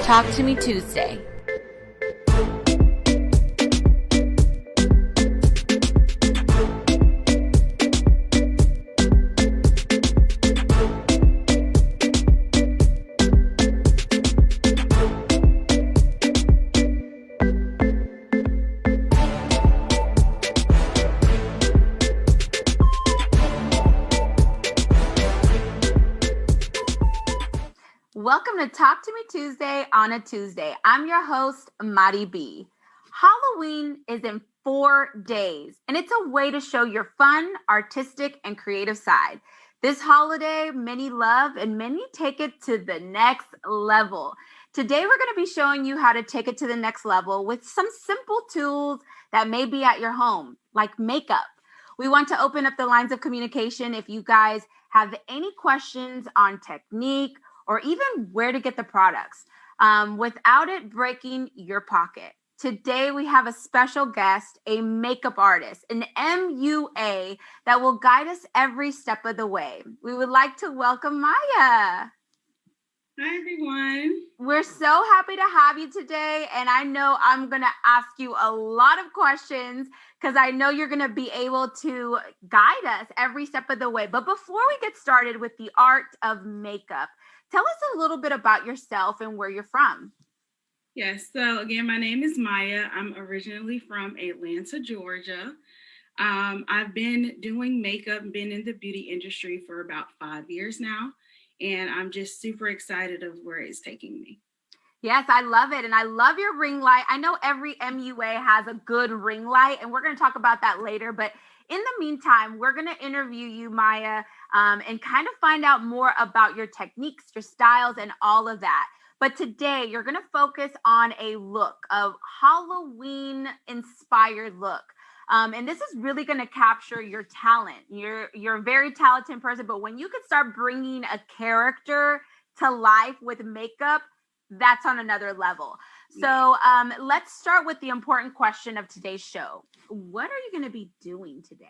Talk to Me Tuesday. Welcome to Talk to Me Tuesday on a Tuesday. I'm your host, Mari B. Halloween is in 4 days, and it's a way to show your fun, artistic, and creative side. This holiday, many love and many take it to the next level. Today, we're going to be showing you how to take it to the next level with some simple tools that may be at your home, like makeup. We want to open up the lines of communication if you guys have any questions on technique, or even where to get the products without it breaking your pocket. Today, we have a special guest, a makeup artist, an MUA that will guide us every step of the way. We would like to welcome Maya. Hi, everyone. We're so happy to have you today. And I know I'm going to ask you a lot of questions because I know you're going to be able to guide us every step of the way. But before we get started with the art of makeup, tell us a little bit about yourself and where you're from. Yes, so again, my name is Maya. I'm originally from Atlanta, Georgia. I've been doing makeup, been in the beauty industry for about 5 years now, and I'm just super excited of where it's taking me. Yes, I love it. And I love your ring light. I know every MUA has a good ring light, and we're going to talk about that later. But in the meantime, we're going to interview you, Maya, and kind of find out more about your techniques, your styles, and all of that. But today, you're going to focus on a look, a Halloween-inspired look. And this is really going to capture your talent. You're a very talented person, but when you can start bringing a character to life with makeup, that's on another level. So let's start with the important question of today's show. What are you going to be doing today?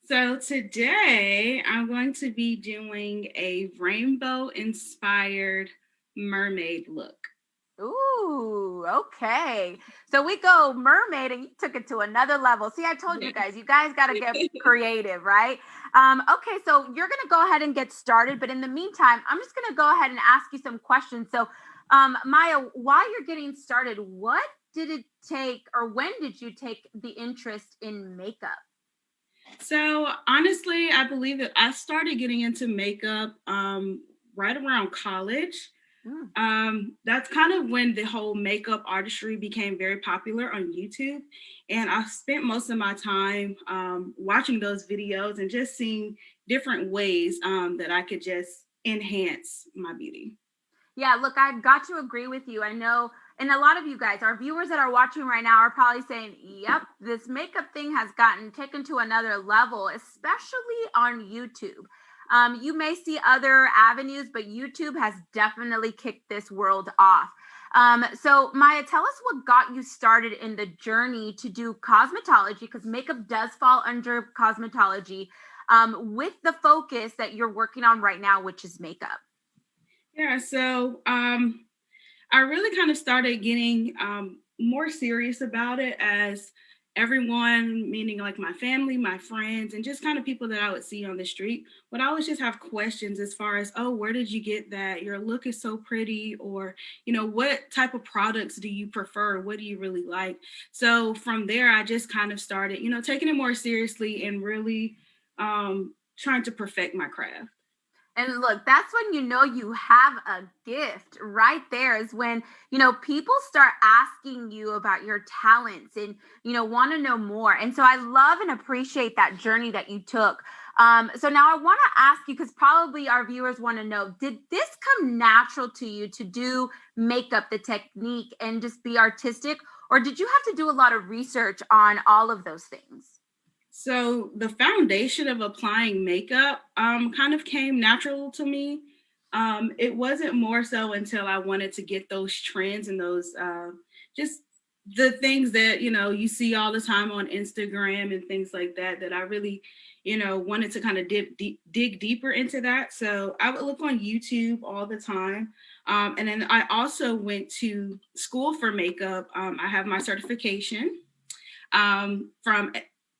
So today I'm going to be doing a rainbow-inspired mermaid look. Ooh, okay. So we go mermaid and you took it to another level. See, I told you guys got to get creative, right? Okay, so you're going to go ahead and get started. But in the meantime, I'm just going to go ahead and ask you some questions. So Maya, while you're getting started, what did it take, or when did you take the interest in makeup? So honestly, I believe that I started getting into makeup right around college. That's kind of when the whole makeup artistry became very popular on YouTube. And I spent most of my time watching those videos and just seeing different ways that I could just enhance my beauty. Yeah, look, I've got to agree with you. I know, and a lot of you guys, our viewers that are watching right now are probably saying, yep, this makeup thing has gotten taken to another level, especially on YouTube. You may see other avenues, but YouTube has definitely kicked this world off. So Maya, tell us what got you started in the journey to do cosmetology, because makeup does fall under cosmetology, with the focus that you're working on right now, which is makeup. Yeah, so I really kind of started getting more serious about it as everyone, meaning like my family, my friends, and just kind of people that I would see on the street, would always just have questions as far as, oh, where did you get that? Your look is so pretty, or, what type of products do you prefer? What do you really like? So from there, I just kind of started, taking it more seriously and really trying to perfect my craft. And look, that's when you have a gift right there, is when, people start asking you about your talents and, want to know more. And so I love and appreciate that journey that you took. So now I want to ask you, because probably our viewers want to know, did this come natural to you to do makeup, the technique, and just be artistic? Or did you have to do a lot of research on all of those things? So the foundation of applying makeup kind of came natural to me. It wasn't more so until I wanted to get those trends and those just the things that, you see all the time on Instagram and things like that, that I really, wanted to kind of dig deeper into that. So I would look on YouTube all the time. And then I also went to school for makeup. I have my certification from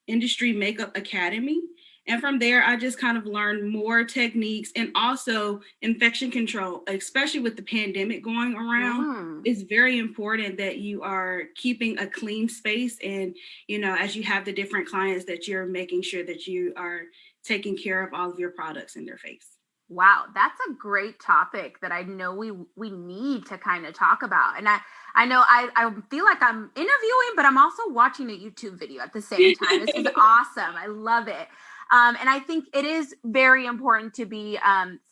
Industry Makeup Academy. And from there, I just kind of learned more techniques and also infection control, especially with the pandemic going around. It's very important that you are keeping a clean space. And, as you have the different clients, that you're making sure that you are taking care of all of your products in their face. Wow, that's a great topic that I know we need to kind of talk about. And I know I feel like I'm interviewing, but I'm also watching a YouTube video at the same time. This is awesome. I love it. And I think it is very important to be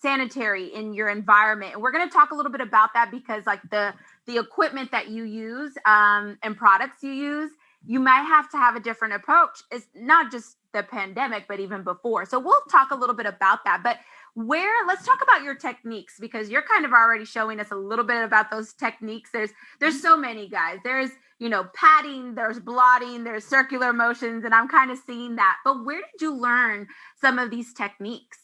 sanitary in your environment. And we're going to talk a little bit about that, because like the equipment that you use and products you use, you might have to have a different approach. It's not just the pandemic, but even before. So we'll talk a little bit about that. But let's talk about your techniques, because you're kind of already showing us a little bit about those techniques. There's so many, guys. There's, patting, there's blotting, there's circular motions, and I'm kind of seeing that. But where did you learn some of these techniques?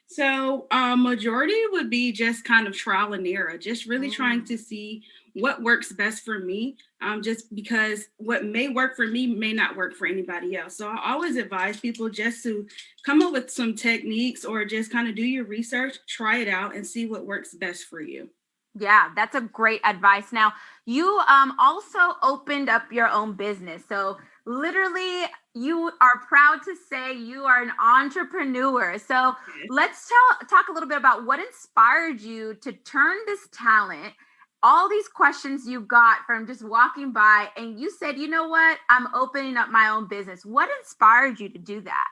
So majority would be just kind of trial and error, just really trying to see what works best for me, just because what may work for me may not work for anybody else. So I always advise people just to come up with some techniques, or just kind of do your research, try it out, and see what works best for you. Yeah, that's a great advice. Now, you also opened up your own business. So literally, you are proud to say you are an entrepreneur. So let's talk a little bit about what inspired you to turn this talent, all these questions you got from just walking by, and you said, you know what, I'm opening up my own business. What inspired you to do that?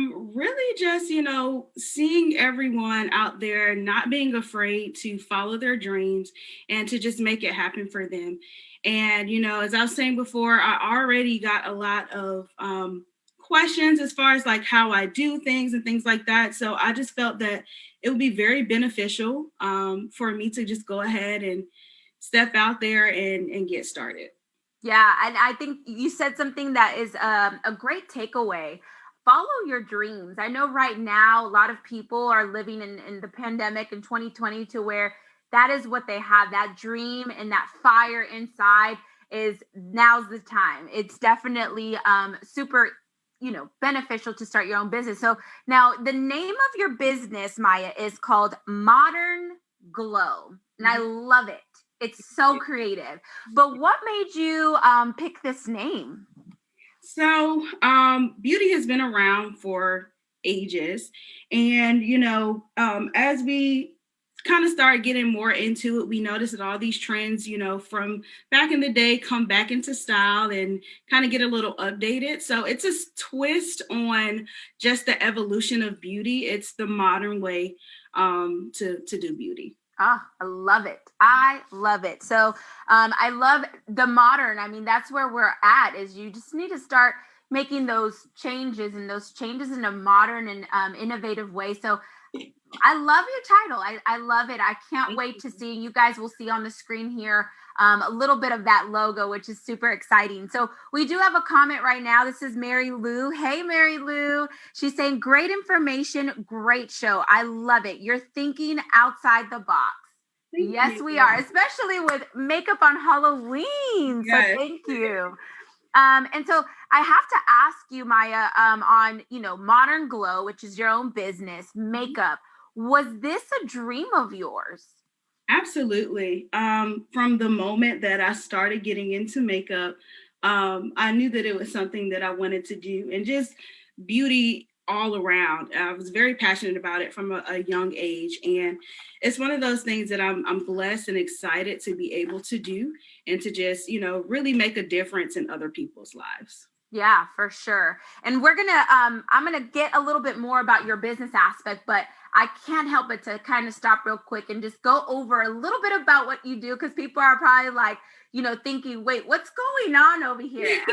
Really just, seeing everyone out there not being afraid to follow their dreams and to just make it happen for them. And, as I was saying before, I already got a lot of questions as far as like how I do things and things like that. So I just felt that it would be very beneficial for me to just go ahead and step out there and get started. Yeah, and I think you said something that is a great takeaway. Follow your dreams. I know right now a lot of people are living in the pandemic in 2020, to where that is what they have, that dream and that fire inside. Is now's the time. It's definitely super beneficial to start your own business. So now the name of your business, Maya, is called Modern Glow, and I love it. It's so creative. But what made you pick this name? So, beauty has been around for ages. And, as we kind of start getting more into it, we notice that all these trends, from back in the day come back into style and kind of get a little updated. So it's a twist on just the evolution of beauty. It's the modern way to do beauty. Ah, I love it. I love it. So I love the modern. I mean, that's where we're at, is you just need to start making those changes, and those changes in a modern and innovative way. So I love your title. I love it. I can't wait to see. You guys will see on the screen here a little bit of that logo, which is super exciting. So we do have a comment right now. This is Mary Lou. Hey, Mary Lou. She's saying, great information, great show. I love it. You're thinking outside the box. Yes, we are, especially with makeup on Halloween. Yes. So thank you. And so I have to ask you, Maya, on, Modern Glow, which is your own business, makeup. Was this a dream of yours? Absolutely. From the moment that I started getting into makeup, I knew that it was something that I wanted to do, and just beauty all around. I was very passionate about it from a young age. And it's one of those things that I'm blessed and excited to be able to do, and to just, really make a difference in other people's lives. Yeah, for sure. And I'm gonna get a little bit more about your business aspect, but I can't help but to kind of stop real quick and just go over a little bit about what you do, because people are probably like, thinking, wait, what's going on over here?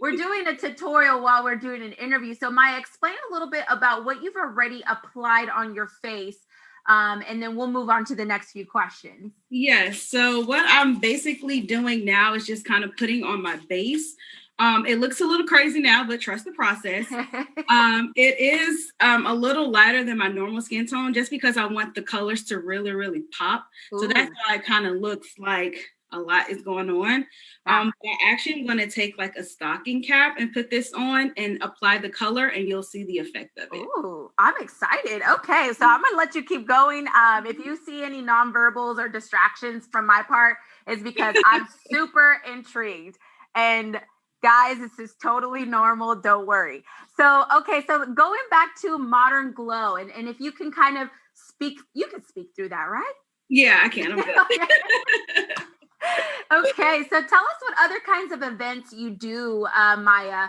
We're doing a tutorial while we're doing an interview. So Maya, explain a little bit about what you've already applied on your face And then we'll move on to the next few questions. Yes. So what I'm basically doing now is just kind of putting on my base. It looks a little crazy now, but trust the process. It is a little lighter than my normal skin tone just because I want the colors to really, really pop. Ooh. So that's why it kind of looks like a lot is going on. I actually am going to take like a stocking cap and put this on and apply the color, and you'll see the effect of it. Ooh, I'm excited. Okay, so I'm going to let you keep going. If you see any nonverbals or distractions from my part, it's because I'm super intrigued. And guys, this is totally normal. Don't worry. So, okay, so going back to Modern Glow, and if you can kind of speak, you can speak through that, right? Yeah, I can. I'm good. Okay, so tell us what other kinds of events you do, Maya,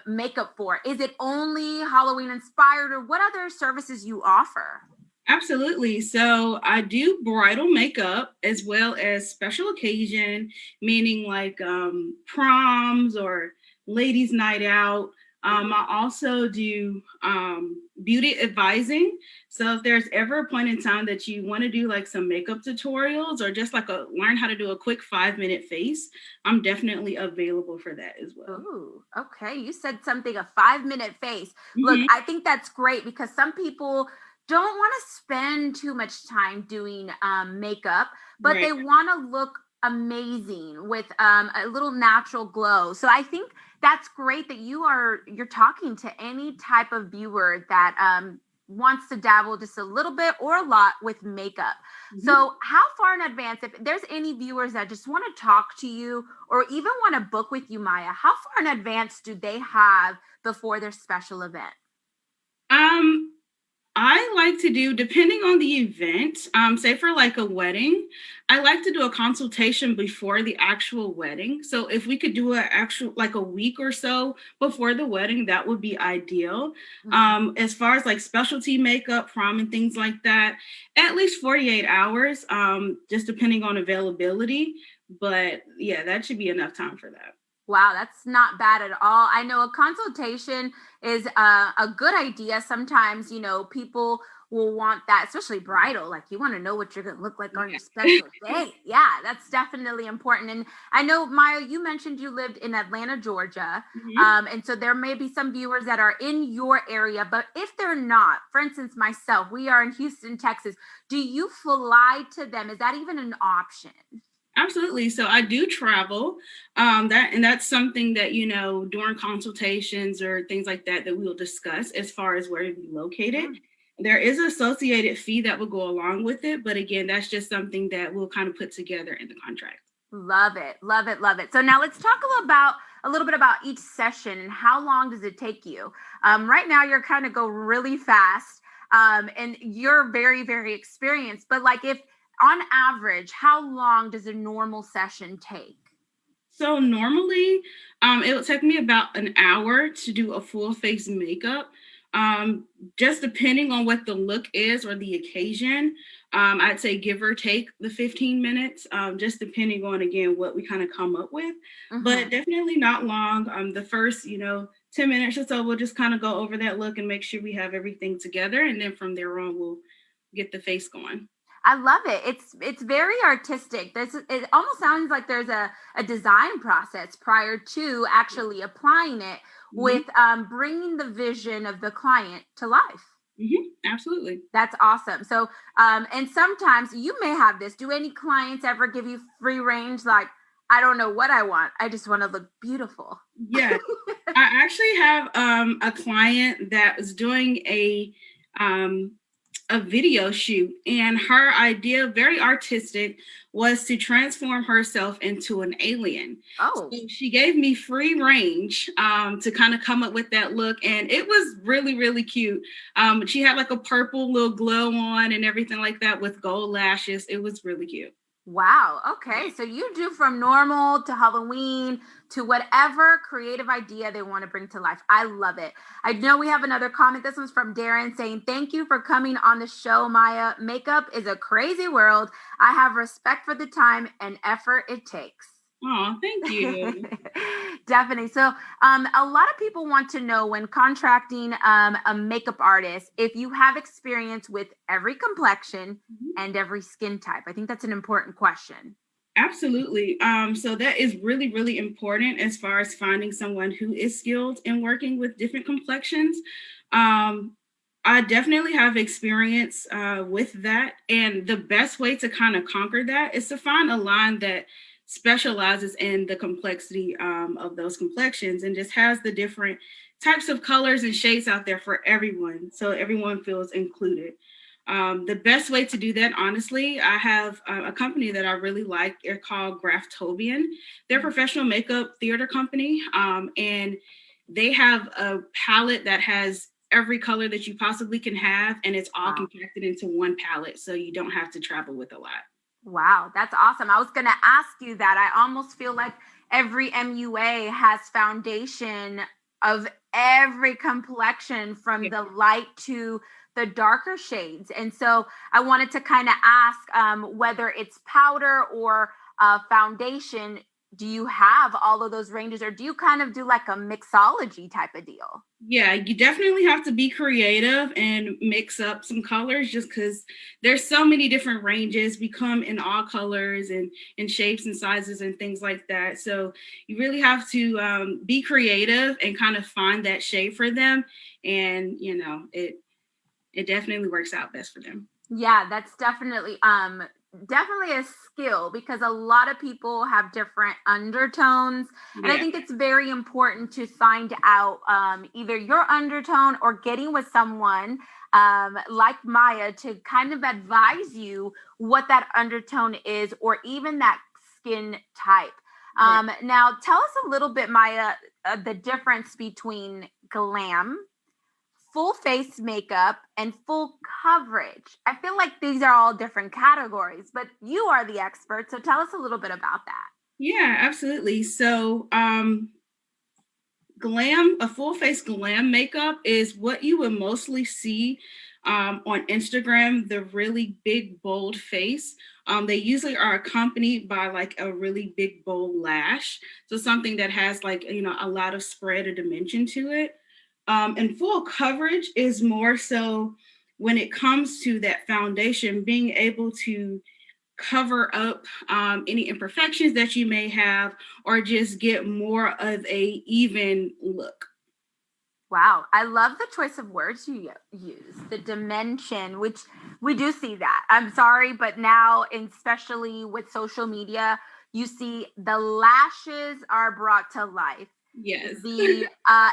makeup for. Is it only Halloween inspired, or what other services you offer? Absolutely. So I do bridal makeup as well as special occasion, meaning like proms or ladies' night out. I also do beauty advising. So if there's ever a point in time that you want to do like some makeup tutorials or just like learn how to do a quick 5-minute face, I'm definitely available for that as well. Ooh, okay. You said something, a 5-minute face. Mm-hmm. Look, I think that's great because some people don't want to spend too much time doing makeup, but they want to look amazing with a little natural glow. So I think that's great that you're talking to any type of viewer that wants to dabble just a little bit or a lot with makeup. Mm-hmm. So how far in advance, if there's any viewers that just want to talk to you or even want to book with you, Maya, how far in advance do they have before their special event? I like to do, depending on the event, say for like a wedding, I like to do a consultation before the actual wedding. So if we could do like a week or so before the wedding, that would be ideal. Mm-hmm. As far as like specialty makeup, prom and things like that, at least 48 hours, just depending on availability. But yeah, that should be enough time for that. Wow, that's not bad at all. I know a consultation is a good idea. Sometimes, people will want that, especially bridal. Like you want to know what you're going to look like on your special day. Yeah, that's definitely important. And I know, Maya, you mentioned you lived in Atlanta, Georgia. Mm-hmm. And so there may be some viewers that are in your area, but if they're not, for instance, myself, we are in Houston, Texas. Do you fly to them? Is that even an option? Absolutely. So I do travel. That's something that, during consultations or things like that we will discuss as far as where to be located. Mm-hmm. There is an associated fee that will go along with it. But again, that's just something that we'll kind of put together in the contract. Love it. Love it. Love it. So now let's talk a little bit about each session and how long does it take you? Right now, you're kind of go really fast and you're very, very experienced. But like on average, how long does a normal session take? So normally, it would take me about an hour to do a full face makeup. Just depending on what the look is or the occasion, I'd say give or take the 15 minutes, just depending on, again, what we kind of come up with. Mm-hmm. But definitely not long. The first, 10 minutes or so, we'll just kind of go over that look and make sure we have everything together. And then from there on, we'll get the face going. I love it. It's very artistic. It almost sounds like there's a design process prior to actually applying it with bringing the vision of the client to life. Mm-hmm. Absolutely. That's awesome. So, and sometimes you may have this. Do any clients ever give you free range? Like, I don't know what I want. I just want to look beautiful. Yeah. I actually have a client that was doing a video shoot, and her idea, very artistic, was to transform herself into an alien. Oh, so she gave me free range to kind of come up with that look, and it was really, really cute. She had like a purple little glow on and everything like that with gold lashes. It was really cute. Wow. Okay. So you do from normal to Halloween to whatever creative idea they want to bring to life. I love it. I know we have another comment. This one's from Darren saying, thank you for coming on the show, Maya. Makeup is a crazy world. I have respect for the time and effort it takes. Oh, thank you. Definitely. So, a lot of people want to know when contracting a makeup artist if you have experience with every complexion Mhm. and every skin type. I think that's an important question. Absolutely. So that is really, really important as far as finding someone who is skilled in working with different complexions. Um, I definitely have experience with that. And the best way to kind of conquer that is to find a line that specializes in the complexity of those complexions and just has the different types of colors and shades out there for everyone. So everyone feels included. The best way to do that, honestly, I have a company that I really like. They're called Graftobian. They're a professional makeup theater company, and they have a palette that has every color that you possibly can have, and it's all Wow. compacted into one palette, so you don't have to travel with a lot. Wow, that's awesome. I was going to ask you that. I almost feel like every MUA has foundation of every complexion from Yeah. the light to the darker shades. And so I wanted to kind of ask whether it's powder or foundation. Do you have all of those ranges, or do you kind of do like a mixology type of deal? Yeah, you definitely have to be creative and mix up some colors just because there's so many different ranges. We come in all colors and shapes and sizes and things like that. So you really have to be creative and kind of find that shade for them. And it definitely works out best for them. Yeah, that's definitely a skill because a lot of people have different undertones, and I Yeah, think it's very important to find out either your undertone or getting with someone like Maya to kind of advise you what that undertone is or even that skin type. right. Now tell us a little bit, Maya, the difference between glam, full face makeup, and full coverage. I feel like these are all different categories, but you are the expert. So tell us a little bit about that. Yeah, absolutely. So glam, a full face glam makeup is what you would mostly see on Instagram, the really big, bold face. They usually are accompanied by like a really big, bold lash. So something that has like, a lot of spread or dimension to it. And full coverage is more so when it comes to that foundation, being able to cover up any imperfections that you may have or just get more of a even look. Wow, I love the choice of words you use. The dimension, which we do see that. I'm sorry, but now, especially with social media, you see the lashes are brought to life. Yes. The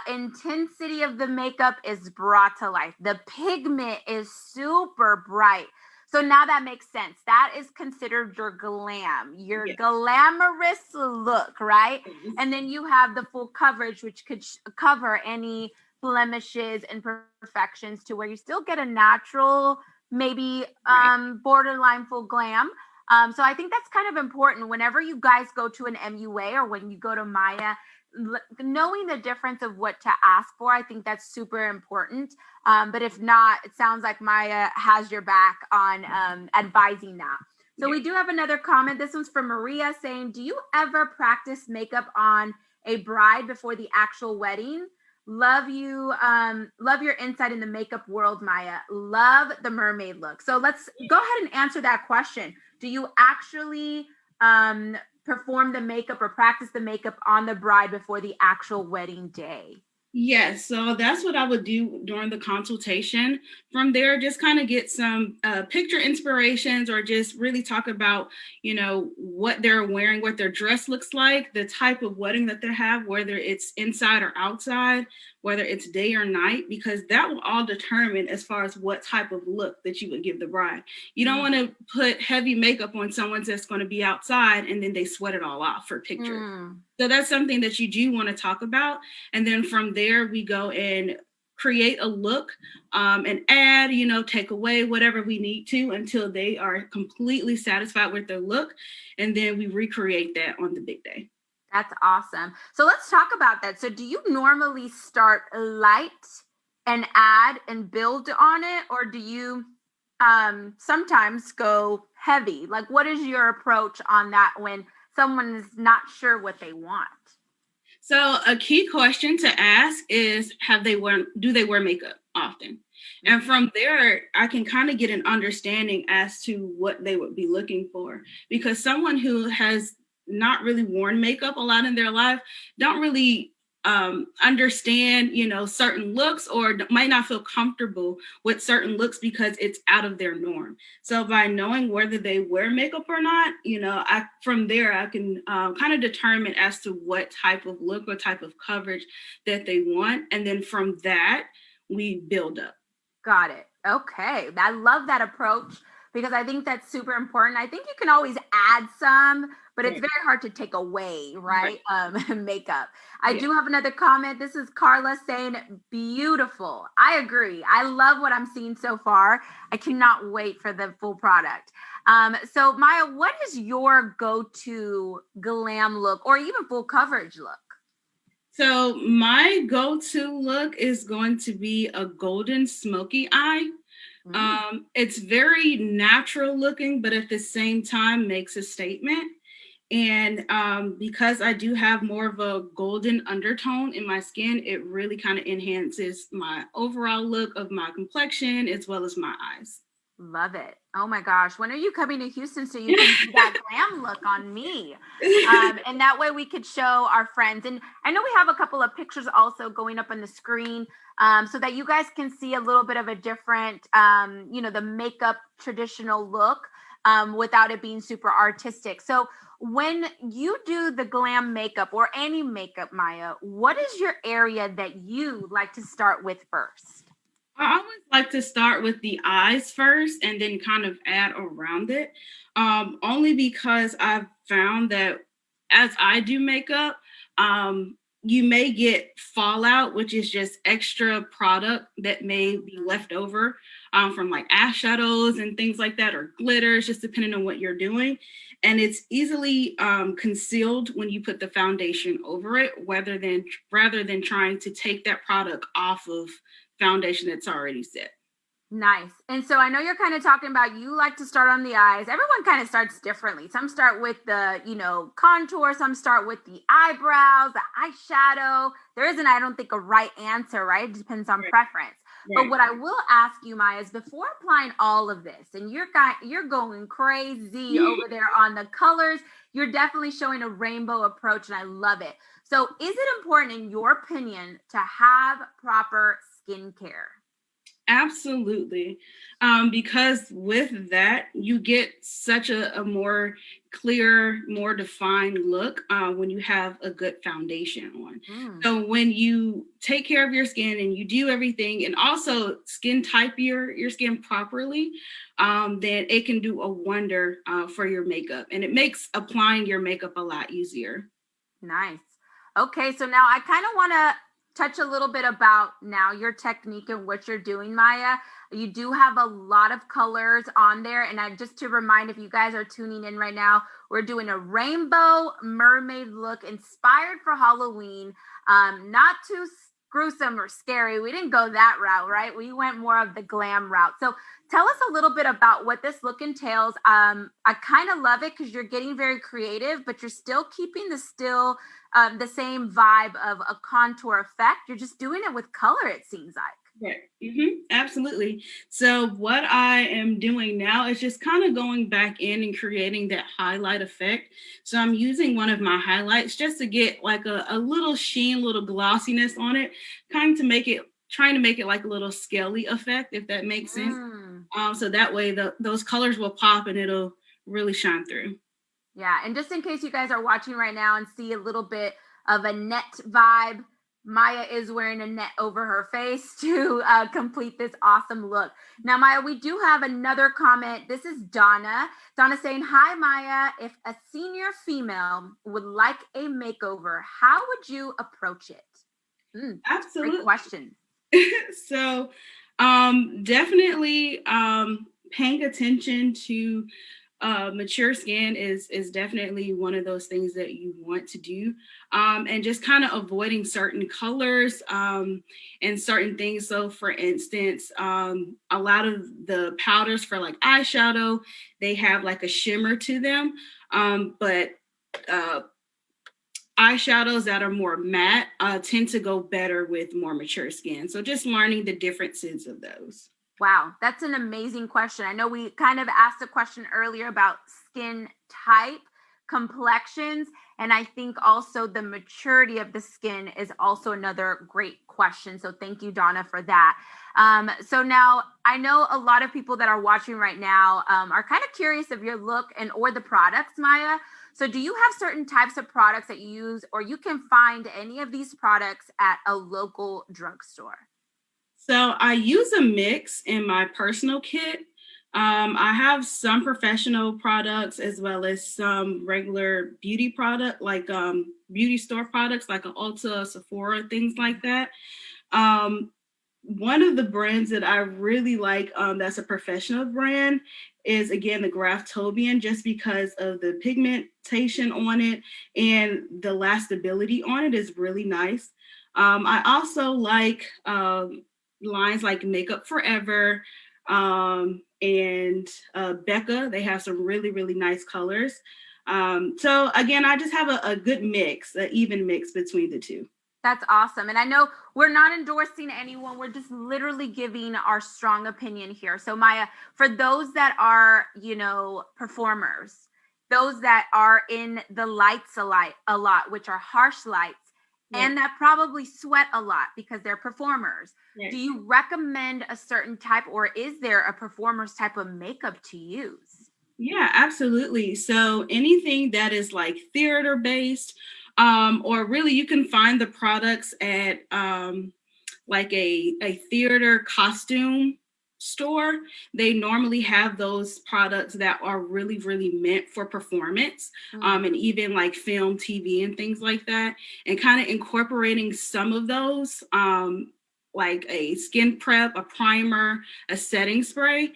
intensity of the makeup is brought to life. The pigment is super bright. So now that makes sense. That is considered your glam, your Yes. glamorous look, right? Yes. And then you have the full coverage, which could cover any blemishes and imperfections to where you still get a natural, maybe Right. borderline full glam. So I think that's kind of important whenever you guys go to an MUA or when you go to Maya, knowing the difference of what to ask for. I think that's super important. But if not, it sounds like Maya has your back on advising that. So Yeah. we do have another comment. This one's from Maria saying, "Do you ever practice makeup on a bride before the actual wedding? Love you. Love your insight in the makeup world, Maya. Love the mermaid look." So let's go ahead and answer that question. Do you actually perform the makeup or practice the makeup on the bride before the actual wedding day? Yes, so that's what I would do during the consultation. From there, just kind of get some picture inspirations or just really talk about, what they're wearing, what their dress looks like, the type of wedding that they have, whether it's inside or outside, whether it's day or night, because that will all determine as far as what type of look that you would give the bride. You don't want to put heavy makeup on someone that's going to be outside and then they sweat it all off for pictures. Mm. So that's something that you do want to talk about. And then from there, we go and create a look and add, take away whatever we need to until they are completely satisfied with their look. And then we recreate that on the big day. That's awesome. So let's talk about that. So do you normally start light and add and build on it, or do you sometimes go heavy? Like, what is your approach on that when someone is not sure what they want? So a key question to ask is, do they wear makeup often? And from there, I can kind of get an understanding as to what they would be looking for. Because someone who has not really worn makeup a lot in their life don't really understand, certain looks, or might not feel comfortable with certain looks because it's out of their norm. So by knowing whether they wear makeup or not, from there I can kind of determine as to what type of look or type of coverage that they want, and then from that we build up. Got it. Okay. I love that approach because I think that's super important. I think you can always add some, but it's Right. very hard to take away, right? Makeup. I Yeah. do have another comment. This is Carla saying, beautiful. I agree. I love what I'm seeing so far. I cannot wait for the full product. So Maya, what is your go-to glam look or even full coverage look? So my go-to look is going to be a golden smoky eye. It's very natural looking, but at the same time makes a statement. And because I do have more of a golden undertone in my skin, it really kind of enhances my overall look of my complexion as well as my eyes. Love it. Oh my gosh. When are you coming to Houston so you can see that glam look on me? And that way we could show our friends. And I know we have a couple of pictures also going up on the screen so that you guys can see a little bit of a different, the makeup traditional look without it being super artistic. So when you do the glam makeup or any makeup, Maya, what is your area that you like to start with first? I always like to start with the eyes first and then kind of add around it. Only because I've found that as I do makeup, you may get fallout, which is just extra product that may be left over from like eyeshadows and things like that, or glitters, just depending on what you're doing. And it's easily concealed when you put the foundation over it, rather than trying to take that product off of foundation that's already set. Nice. And so I know you're kind of talking about you like to start on the eyes. Everyone kind of starts differently. Some start with the, contour, some start with the eyebrows, the eyeshadow. There isn't, I don't think, a right answer, right? It depends on preference. Right. But what I will ask you, Maya, is before applying all of this, and you're going crazy over there on the colors, you're definitely showing a rainbow approach, and I love it. So is it important, in your opinion, to have proper skincare? Absolutely. Because with that, you get such a more clear, more defined look when you have a good foundation on. So when you take care of your skin and you do everything, and also skin type your skin properly, then it can do a wonder for your makeup. And it makes applying your makeup a lot easier. Nice. Okay, so now I kind of want to touch a little bit about now your technique and what you're doing, Maya. You do have a lot of colors on there. And just to remind, if you guys are tuning in right now, we're doing a rainbow mermaid look inspired for Halloween. Not too gruesome or scary. We didn't go that route, right? We went more of the glam route. So tell us a little bit about what this look entails. I kind of love it because you're getting very creative, but you're still keeping the same vibe of a contour effect. You're just doing it with color, it seems like. Right. Absolutely. So what I am doing now is just kind of going back in and creating that highlight effect. So I'm using one of my highlights just to get like a little sheen, little glossiness on it, trying to make it like a little scaly effect, if that makes sense. So that way those colors will pop and it'll really shine through. Yeah, and just in case you guys are watching right now and see a little bit of a net vibe, Maya is wearing a net over her face to complete this awesome look. Now, Maya, we do have another comment. This is Donna. Donna saying, hi, Maya. If a senior female would like a makeover, how would you approach it? Absolutely. Great question. So definitely paying attention to mature skin is definitely one of those things that you want to do, and just kind of avoiding certain colors and certain things. So for instance, a lot of the powders for like eyeshadow, they have like a shimmer to them, but eyeshadows that are more matte tend to go better with more mature skin. So just learning the differences of those. Wow, that's an amazing question. I know we kind of asked a question earlier about skin type, complexions, and I think also the maturity of the skin is also another great question. So thank you, Donna, for that. So now I know a lot of people that are watching right now are kind of curious of your look and or the products, Maya. So do you have certain types of products that you use, or you can find any of these products at a local drugstore? So I use a mix in my personal kit. I have some professional products as well as some regular beauty product, like beauty store products like an Ulta, Sephora, things like that. Um, One of the brands that I really like, that's a professional brand, is again the Graftobian, just because of the pigmentation on it and the lastability on it is really nice. I also like lines like Makeup Forever and Becca. They have some really, really nice colors. So again, I just have a good mix, an even mix between the two. That's awesome. And I know we're not endorsing anyone. We're just literally giving our strong opinion here. So Maya, for those that are, performers, those that are in the lights a lot, which are harsh lights, Yeah. and that probably sweat a lot because they're performers. Yes. Do you recommend a certain type, or is there a performer's type of makeup to use? Yeah, absolutely. So anything that is like theater based, or really you can find the products at like a theater costume store. They normally have those products that are really, really meant for performance, and even like film, TV, and things like that, and kind of incorporating some of those, like a skin prep, a primer, a setting spray.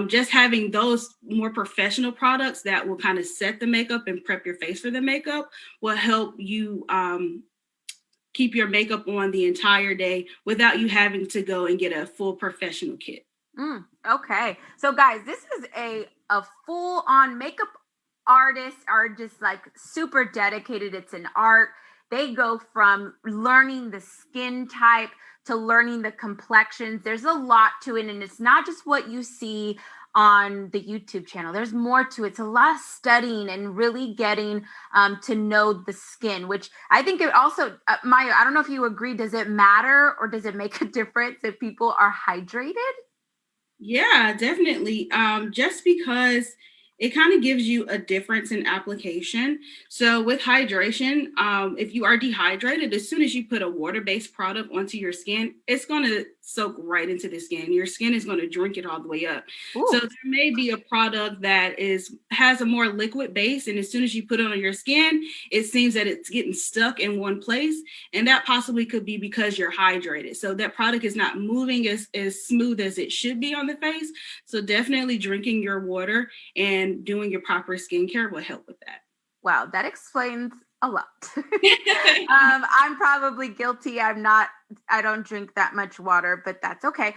Just having those more professional products that will kind of set the makeup and prep your face for the makeup will help you keep your makeup on the entire day without you having to go and get a full professional kit. Okay. So guys, this is a full on makeup artists are just like super dedicated. It's an art. They go from learning the skin type to learning the complexions. There's a lot to it, and it's not just what you see on the YouTube channel. There's more to it. It's a lot of studying and really getting to know the skin, which I think it also, Maya, I don't know if you agree. Does it matter, or does it make a difference if people are hydrated? Yeah, definitely. Just because it kind of gives you a difference in application. So with hydration, if you are dehydrated, as soon as you put a water-based product onto your skin, it's going to soak right into the skin. Your skin is going to drink it all the way up. Ooh. So there may be a product that has a more liquid base, and as soon as you put it on your skin, it seems that it's getting stuck in one place, and that possibly could be because you're hydrated. So that product is not moving as smooth as it should be on the face. So definitely drinking your water and doing your proper skincare will help with that. Wow, that explains a lot. I'm probably guilty. I don't drink that much water, but that's okay.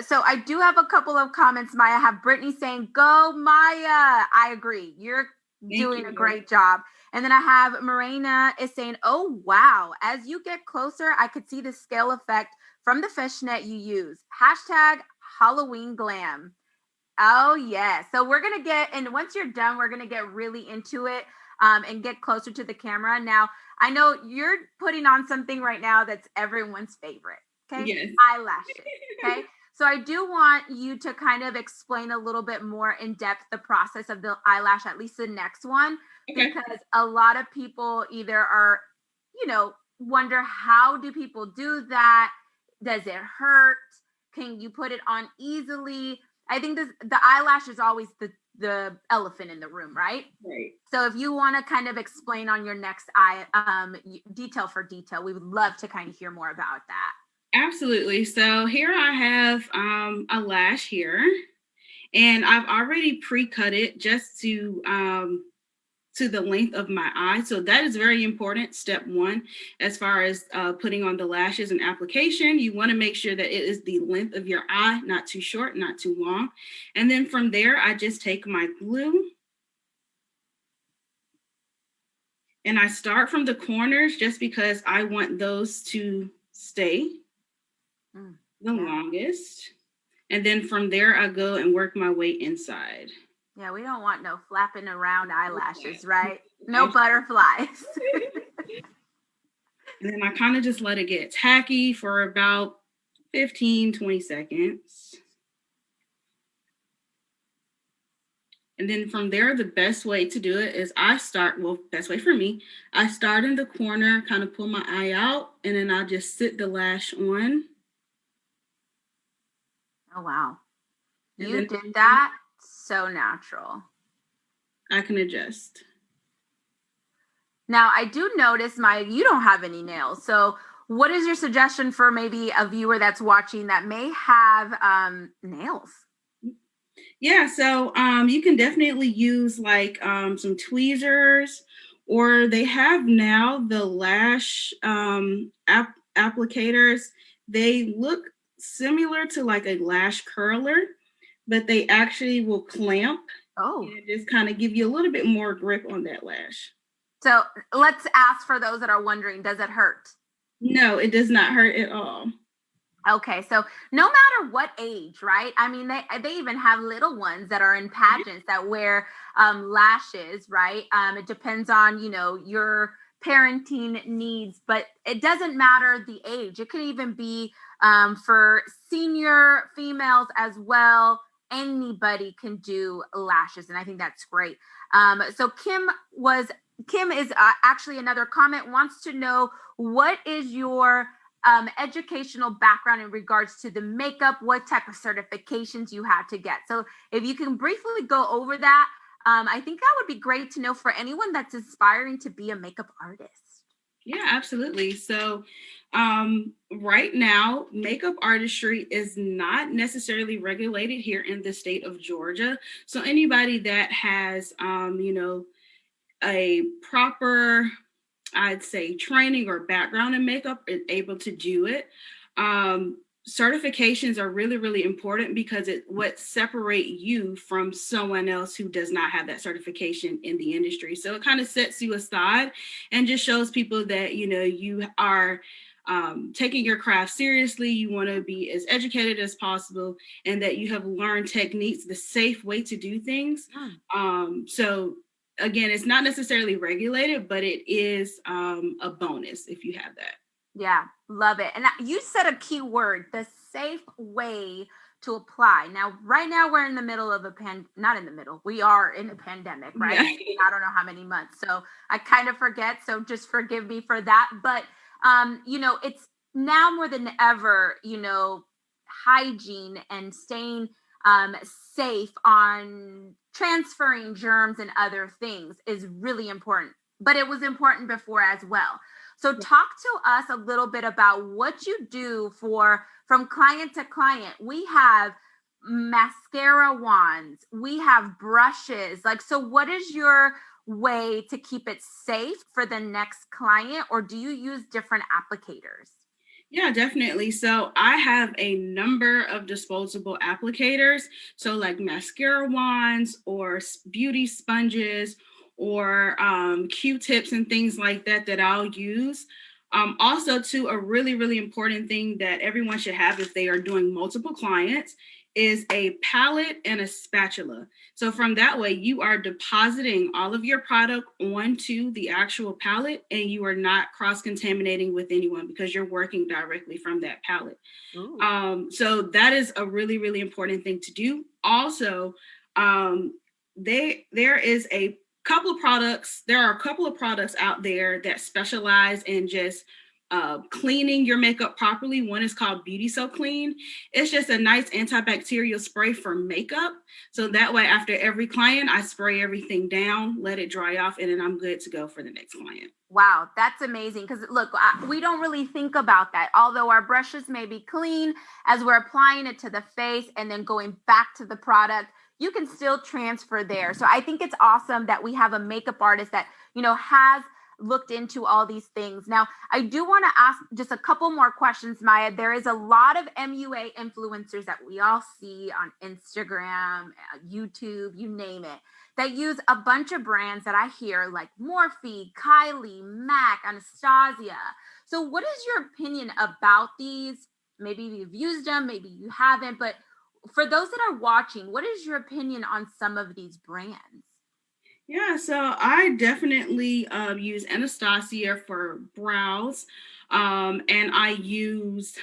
So I do have a couple of comments. Maya, I have Brittany saying, "Go, Maya." I agree. You're doing a great job. And then I have Marina is saying, "Oh, wow. As you get closer, I could see the scale effect from the fishnet you use. Hashtag Halloween glam." Oh, yeah. So we're going to and once you're done, we're going to get really into it and get closer to the camera. Now, I know you're putting on something right now that's everyone's favorite. Okay. Yes. Eyelashes. Okay. So I do want you to kind of explain a little bit more in depth the process of the eyelash, at least the next one, Okay. because a lot of people either are, wonder, how do people do that? Does it hurt? Can you put it on easily? I think the eyelash is always the elephant in the room, right? Right. So if you want to kind of explain on your next eye, detail for detail, we would love to kind of hear more about that. Absolutely. So here I have a lash here, and I've already pre-cut it just to the length of my eye. So that is very important. Step one, as far as putting on the lashes and application, you want to make sure that it is the length of your eye, not too short, not too long. And then from there, I just take my glue And I start from the corners just because I want those to stay the longest. And then from there, I go and work my way inside. Yeah, we don't want no flapping around eyelashes, right? No butterflies. And then I kind of just let it get tacky for about 15, 20 seconds. And then from there, the best way to do it is best way for me, I start in the corner, kind of pull my eye out, and then I just sit the lash on. Oh, wow. You did that so natural. I can adjust. Now, I do notice, you don't have any nails. So what is your suggestion for maybe a viewer that's watching that may have nails? Yeah, so you can definitely use like some tweezers, or they have now the lash applicators. They look similar to like a lash curler, but they actually will clamp. Oh, And just kind of give you a little bit more grip on that lash. so let's ask for those that are wondering, does it hurt? No, it does not hurt at all. Okay, so no matter what age, right? I mean, they even have little ones that are in pageants that wear lashes, right? It depends on, your parenting needs, but it doesn't matter the age. It could even be for senior females as well. Anybody can do lashes, and I think that's great. So Kim is actually another comment, wants to know, what is your educational background in regards to the makeup, what type of certifications you had to get. So if you can briefly go over that, I think that would be great to know for anyone that's aspiring to be a makeup artist. Yeah, absolutely. So right now, makeup artistry is not necessarily regulated here in the state of Georgia. So anybody that has, a proper, I'd say, training or background in makeup is able to do it. Certifications are really, really important because what separate you from someone else who does not have that certification in the industry. So it kind of sets you aside and just shows people that, you are taking your craft seriously. You want to be as educated as possible, and that you have learned techniques, the safe way to do things. So again, it's not necessarily regulated, but it is a bonus if you have that. Yeah, love it. And you said a key word, the safe way to apply. Now, right now we're in the middle of not in the middle, we are in a pandemic, right? Yeah. I don't know how many months. So I kind of forget. So just forgive me for that. But, it's now more than ever, hygiene and staying safe on transferring germs and other things is really important. But it was important before as well. So talk to us a little bit about what you do from client to client. We have mascara wands, we have brushes. So what is your way to keep it safe for the next client, or do you use different applicators? Yeah, definitely. So I have a number of disposable applicators. So like mascara wands or beauty sponges or Q-tips and things like that I'll use. Also, too, a really, really important thing that everyone should have if they are doing multiple clients is a palette and a spatula. So from that way, you are depositing all of your product onto the actual palette, and you are not cross-contaminating with anyone because you're working directly from that palette. So that is a really, really important thing to do. Also, there is a couple of products. There are a couple of products out there that specialize in just cleaning your makeup properly. One is called Beauty So Clean. It's just a nice antibacterial spray for makeup. So that way, after every client, I spray everything down, let it dry off, and then I'm good to go for the next client. Wow, that's amazing. Because look, we don't really think about that. Although our brushes may be clean, as we're applying it to the face and then going back to the product, you can still transfer there. So I think it's awesome that we have a makeup artist that, has looked into all these things. Now, I do want to ask just a couple more questions, Maya. There is a lot of MUA influencers that we all see on Instagram, YouTube, you name it, that use a bunch of brands that I hear like Morphe, Kylie, MAC, Anastasia. So what is your opinion about these? Maybe you've used them, maybe you haven't, but for those that are watching, what is your opinion on some of these brands? Yeah, so I definitely use Anastasia for brows, and I use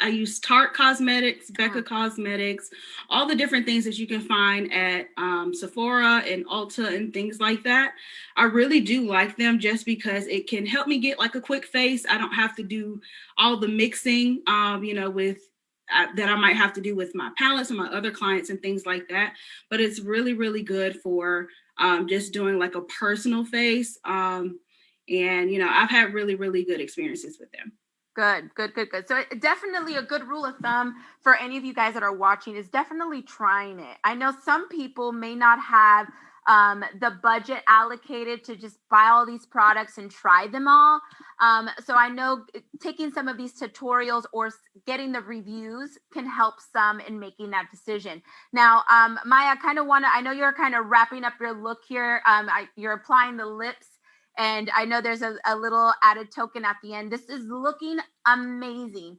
I use Tarte Cosmetics, Becca Cosmetics, all the different things that you can find at Sephora and Ulta and things like that. I really do like them just because it can help me get like a quick face. I don't have to do all the mixing, with that I might have to do with my palettes and my other clients and things like that. But it's really, really good for just doing like a personal face. And I've had really, really good experiences with them. Good, good, good, good. So definitely a good rule of thumb for any of you guys that are watching is definitely trying it. I know some people may not have the budget allocated to just buy all these products and try them all. So I know taking some of these tutorials or getting the reviews can help some in making that decision. Now, Maya, I know you're kind of wrapping up your look here. You're applying the lips. And I know there's a little added token at the end. This is looking amazing.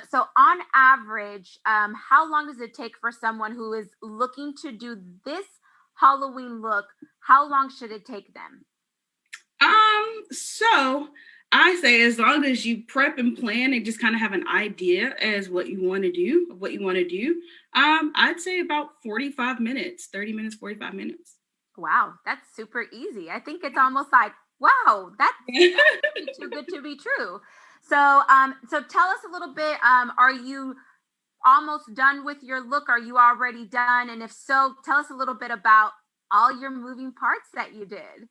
So on average, how long does it take for someone who is looking to do this Halloween look? How long should it take them? So I say as long as you prep and plan and just kind of have an idea as what you want to do, I'd say about 45 minutes, 30 minutes, 45 minutes. Wow, that's super easy. I think it's almost like, wow, that's too good to be true. So, so tell us a little bit. Are you almost done with your look? Are you already done? And if so, tell us a little bit about all your moving parts that you did.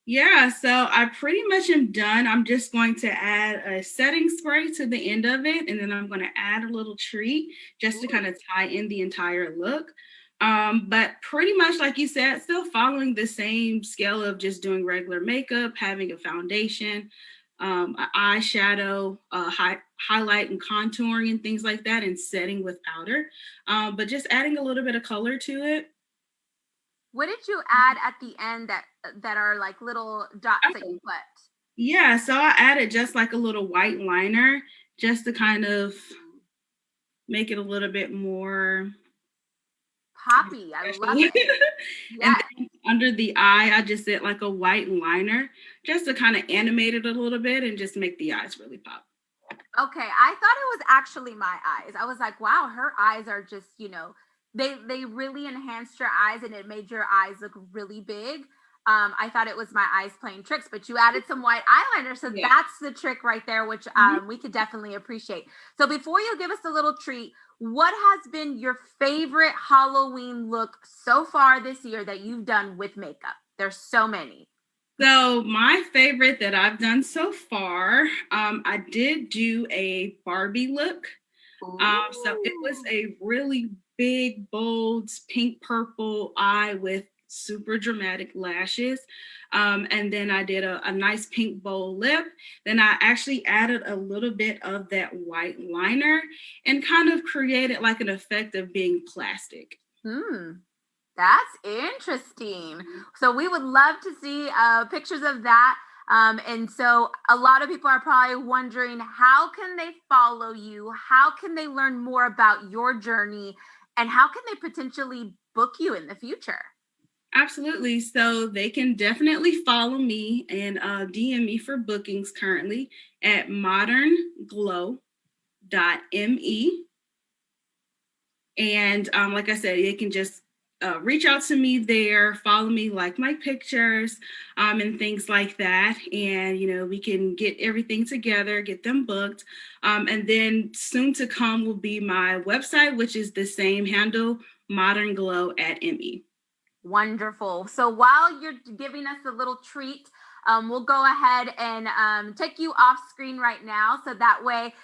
Yeah, so I pretty much am done. I'm just going to add a setting spray to the end of it, and then I'm going to add a little treat just to kind of tie in the entire look. But pretty much like you said, still following the same scale of just doing regular makeup, having a foundation, eyeshadow, highlight and contouring and things like that, and setting with powder. But just adding a little bit of color to it. What did you add at the end that are like little dots that you put? Yeah, so I added just like a little white liner just to kind of make it a little bit more poppy. I love it. Yeah. And under the eye, I just did like a white liner just to kind of animate it a little bit and just make the eyes really pop. Okay, I thought it was actually my eyes. I was like, wow, her eyes are just, they really enhanced your eyes and it made your eyes look really big. I thought it was my eyes playing tricks, but you added some white eyeliner. So that's the trick right there, which we could definitely appreciate. So before you give us a little treat, what has been your favorite Halloween look so far this year that you've done with makeup? There's so many. So my favorite that I've done so far, I did do a Barbie look. So it was a really big, bold, pink purple eye with super dramatic lashes. And then I did a nice pink bold lip. Then I actually added a little bit of that white liner and kind of created like an effect of being plastic. That's interesting. So we would love to see pictures of that. And so a lot of people are probably wondering, how can they follow you? How can they learn more about your journey? And how can they potentially book you in the future? Absolutely. So they can definitely follow me and DM me for bookings currently at modernglow.me. And like I said, they can just reach out to me there, follow me, like my pictures, and things like that. And, we can get everything together, get them booked. And then soon to come will be my website, which is the same handle, modernglow@me. Wonderful. So while you're giving us a little treat, we'll go ahead and take you off screen right now. So that way,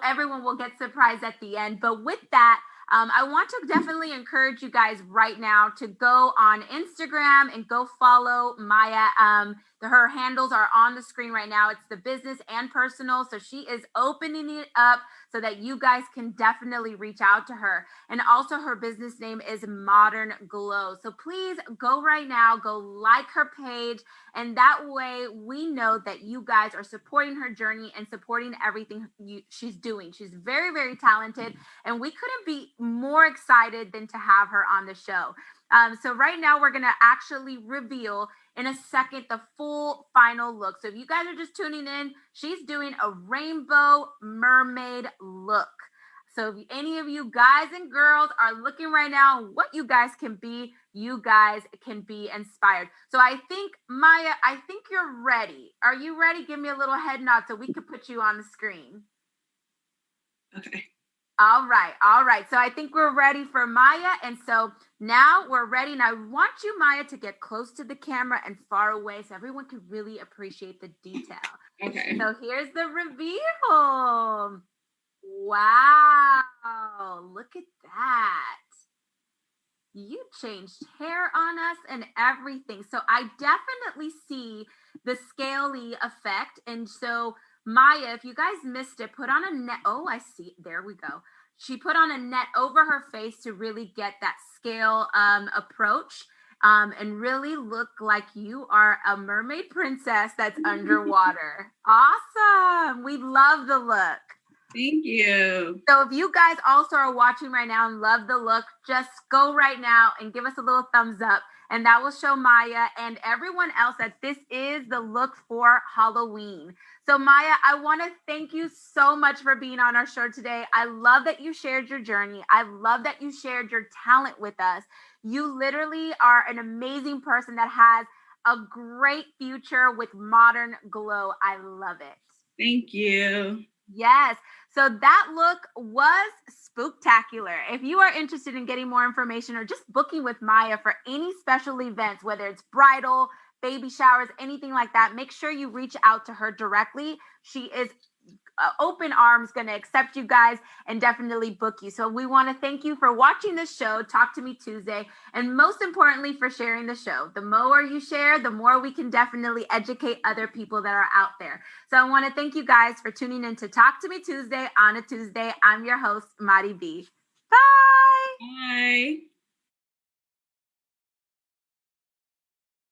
everyone will get surprised at the end. But with that, I want to definitely encourage you guys right now to go on Instagram and go follow Maya. Her handles are on the screen right now. It's the business and personal. So she is opening it up so that you guys can definitely reach out to her. And also her business name is Modern Glow. So please go right now, go like her page. And that way we know that you guys are supporting her journey and supporting everything she's doing. She's very, very talented. And we couldn't be more excited than to have her on the show. So right now we're going to actually reveal in a second the full final look. So if you guys are just tuning in, she's doing a rainbow mermaid look. So if any of you guys and girls are looking right now what you guys can be, you guys can be inspired. So I think, Maya, I think you're ready. Are you ready? Give me a little head nod so we can put you on the screen. Okay. All right. So I think we're ready for Maya. And so now we're ready. And I want you, Maya, to get close to the camera and far away so everyone can really appreciate the detail. Okay. So here's the reveal. Wow. Look at that. You changed hair on us and everything. So I definitely see the scaly effect. And so Maya, if you guys missed it, put on a net. Oh, I see. There we go. She put on a net over her face to really get that scale approach and really look like you are a mermaid princess that's underwater. Awesome. We love the look. Thank you. So if you guys also are watching right now and love the look, just go right now and give us a little thumbs up. And that will show Maya and everyone else that this is the look for Halloween. So Maya, I want to thank you so much for being on our show today. I love that you shared your journey. I love that you shared your talent with us. You literally are an amazing person that has a great future with Modern Glow. I love it. Thank you. Yes. So that look was spooktacular. If you are interested in getting more information or just booking with Maya for any special events, whether it's bridal, baby showers, anything like that, make sure you reach out to her directly. She is open arms going to accept you guys and definitely book you. So we want to thank you for watching this show, Talk to Me Tuesday, and most importantly for sharing the show. The more you share, the more we can definitely educate other people that are out there. So I want to thank you guys for tuning in to Talk to Me Tuesday on a Tuesday. I'm your host, Madi B.